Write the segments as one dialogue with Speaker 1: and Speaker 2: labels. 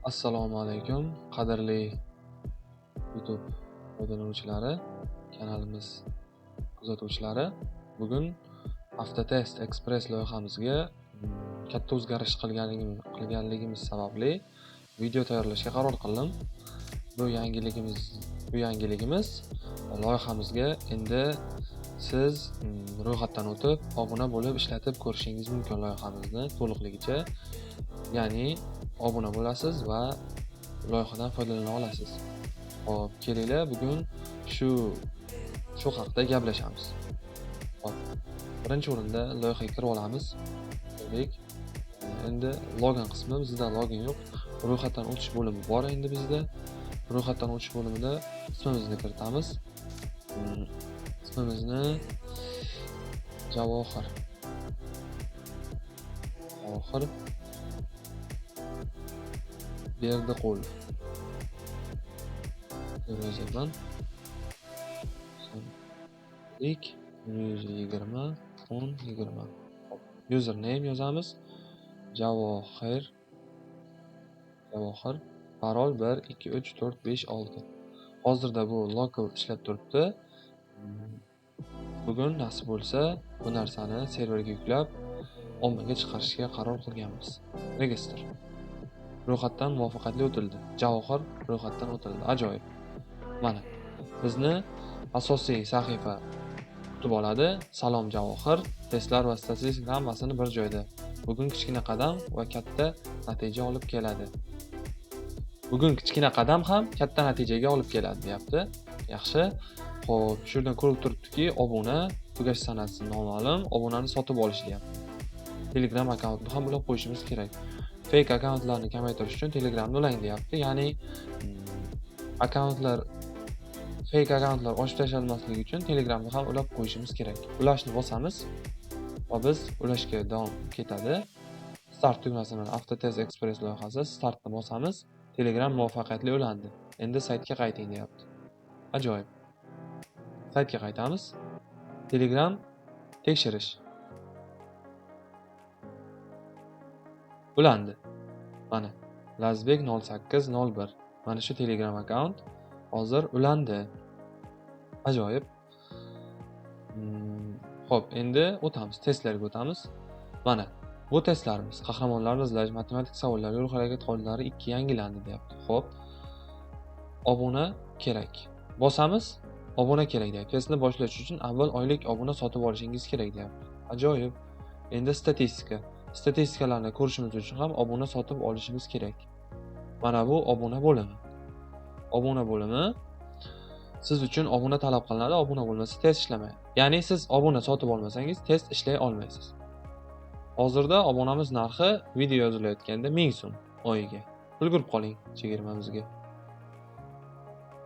Speaker 1: Assalomu alaykum, qadrli YouTube foydalanuvchilari, kanalimiz kuzatuvchilari. Bugun Avtotest Express loyihamizga katta o'zgarish qilganligimiz sababli video tayyorlashga qaror qildim. Bu yangiligimiz loyihamizga endi siz ro'yxatdan o'tib, obuna bo'lib ishlatib ko'rishingiz mumkin loyihamizni to'liqligicha. Ya'ni obuna bo'lasiz va loyihadan foydalana olasiz. Hop, kelinglar bugun shu haqida gaplashamiz. Hop, birinchi o'rinda loyihaga kirib olamiz. Endi login qismi, bizda login yo'q. Ro'yxatdan o'tish bo'limi bor endi bizda. Ro'yxatdan o'tish bo'limida ismimizni kiritamiz. Ismimizni Javohir Berdiqulov deb yozaman. 120 1020. Username yozamiz. Javohir. Parol 1 2 3 4 5 6. Hozirda bu local ishlab turibdi. Bugun nasib bo'lsa bu narsani serverga yuklab ommaga chiqarishga qaror qilganmiz. Registr. Ro'yxatdan muvaffaqiyatli o'tildi. Javohir ro'yxatdan o'tildi. Ajoyib. Mana bizni asosiy sahifa kutib oladi. Salom Javohir, testlar va statistika hammasini bir joyda. Bugun kichkina qadam va katta natija olib keladi. Bugun kichkina qadam ham katta natijaga olib keladi, deyapti. Yaxshi. Xo'p, shu yerdan ko'rib turibdiki, obuna tugash sanasi noma'lum, obunani sotib olish deyapti. Telegram akkauntni ham ulab qo'yishimiz kerak. Fake akkauntlarni kamaytirish uchun Telegramni ulang deyapti. Ya'ni fake akkauntlar ochib tashlanmasligi uchun Telegramni ham ulab qo'yishimiz kerak. Ulashni bosamiz va biz ulashga davom ketadi. Start tugmasini Avtotest Express loyihasi startni bosamiz. Telegram muvaffaqiyatli ulandi. Endi saytga qayting deyapti. Ajoyib. Saytga qaytamiz. Telegram tekshirish. Ulandi. Mana Lazbek 0801. Mana shu Telegram akkaunt hozir ulandi. Ajoyib. Xo'p, endi o'tamiz, testlarga o'tamiz. Mana bu testlarimiz: qahramonlarni izlash, matematik savollar, yo'l harakat qoidalari 2 yangilandi deyapti. Xo'p. Obuna kerak. Bosamiz. Obuna kerak deyapti. Testni boshlash uchun avval oylik obuna sotib olishingiz kerak deyapti. Ajoyib. Endi statistika. Statistikalarni ko'rishimiz uchun ham obuna sotib olishimiz kerak. Mana bu obuna bo'limi. Obuna bo'limi siz uchun obuna talab qilinadi. Obuna bo'lmasa test ishlamaydi. Ya'ni siz obuna sotib olmasangiz test ishlay olmaysiz. Hozirda obunamiz narxi video yozilayotganda 1000 so'm oyiga. Ulgurib qoling chegirmamizga.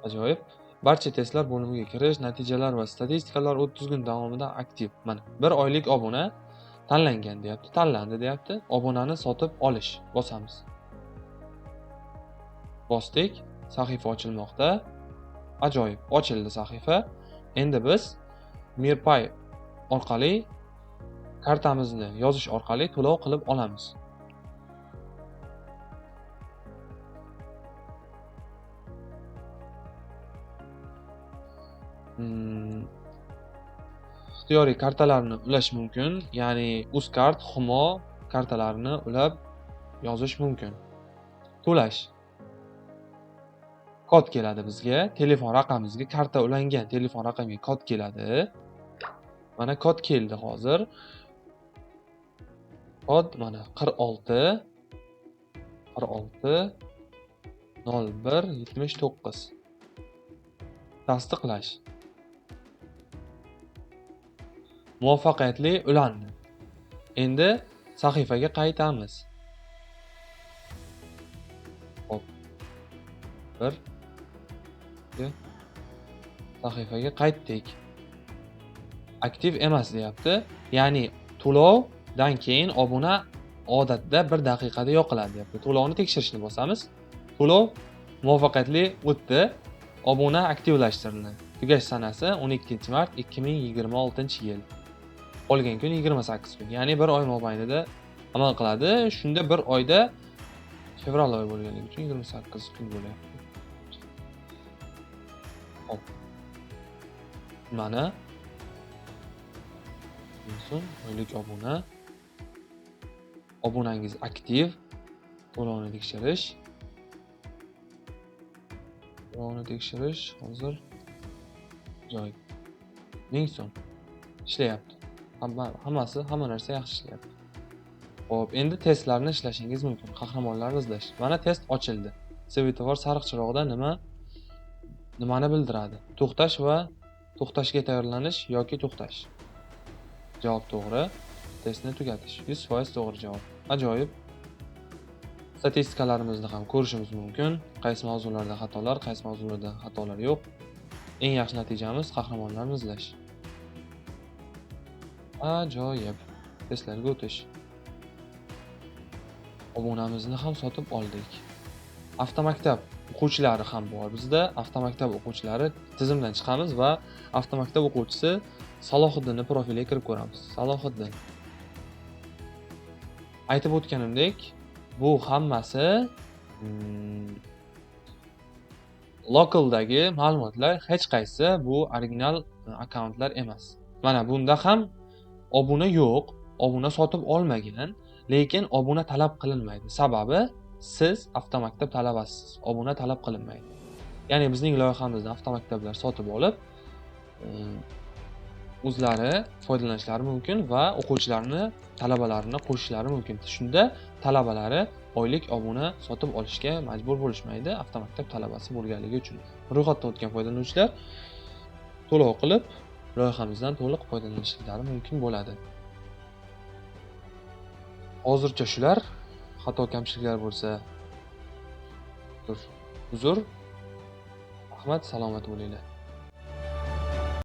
Speaker 1: Ajoyib. Barcha testlar bo'limiga kirish, natijalar va statistikalar 30 kun davomida aktiv. Mana 1 oylik obuna tanlangan deyapti. Tanlandi deyapti. Obunani sotib olish. Bosamiz. Bosdik. Sahifa ochilmoqda. Ajoyib. Ochildi sahifa. Endi biz MirPay orqali kartamizni yozish orqali to'lov qilib olamiz. Ixtiyoriy kartalarni ulash mumkin, ya'ni Uzkart, Humo kartalarini ulab yozish mumkin. To'lash. Kod keladi bizga, telefon raqamimizga, karta ulangan telefon raqamiga kod keladi. Mana kod keldi hozir. Kod mana 46 01 79. Tasdiqlash. Muvaffaqiyatli ulandi. Endi sahifaga qaytamiz. Hop. 1 2 sahifaga qaytdik. Aktiv emas deyapti. Ya'ni to'lovdan keyin obuna odatda 1 daqiqada yoqiladi deyapti. To'lovni tekshirishni bosamiz. To'lov muvaffaqiyatli o'tdi. Obuna aktivlashtirildi. Tugash sanasi 12-mart 2026-yil. Qolgan kun 28 kun. Ya'ni 1 oy mobaynida amal qiladi. Shunda 1 oyda Fevral oyi bo'lganligi uchun 28 kun bo'lyapti. Hop. Mana so'ng oylik obuna. Obunangiz aktiv. To'lovni tekshirish. To'lovni tekshirish hozir joy. 1000 so'm. Ishlayapti. Hamma narsa yaxshi ishlayapti. Xo'p, endi testlarni ishlashingiz mumkin. Qahramonlarni izlash. Mana test ochildi. Svetofor sariq chirog'ida nimani bildiradi? To'xtash va to'xtashga tayyorlanish yoki to'xtash. Javob to'g'ri. Testni tugatish. 100% to'g'ri javob. Ajoyib. Statistikalarimizni ham ko'rishimiz mumkin. Qaysi mavzularda xatolar, qaysi mavzularda xatolar yo'q. Eng yaxshi natijamiz qahramonlarni izlash. Ajoyib. Testlarga o'tish. Obunamizni ham sotib oldik. Avtomaktab o'quvchilari ham bor. Bizda avtomaktab o'quvchilari tizimdan chiqamiz va avtomaktab o'quvchisi Salohiddinning profiliga kirib ko'ramiz. Salohiddin. Aytib o'tganimdek, bu hammasi lokaldagi ma'lumotlar, hech qaysi bu original akkauntlar emas. Mana bunda ham obuna yo'q, obuna sotib olmagan, lekin obuna talab qilinmaydi. Sababi siz avtomaktab talabasiz, obuna talab qilinmaydi. Ya'ni bizning loyihamizda avtomaktablar sotib olib, o'zlari foydalanishlari mumkin va o'quvchilarni, talabalarini qo'shishlari mumkin. Shunda talabalari oylik obuna sotib olishga majbur bo'lishmaydi, avtomaktab talabasi bo'lganligi uchun. Ro'yxatdan o'tgan foydalanuvchilar to'lov qilib, loyihamizdan to'liq foydalanishlari mumkin bo'ladi. Hozircha shular. Xato kamchiliklar bo'lsa uzr. Rahmat, salomat bo'linglar.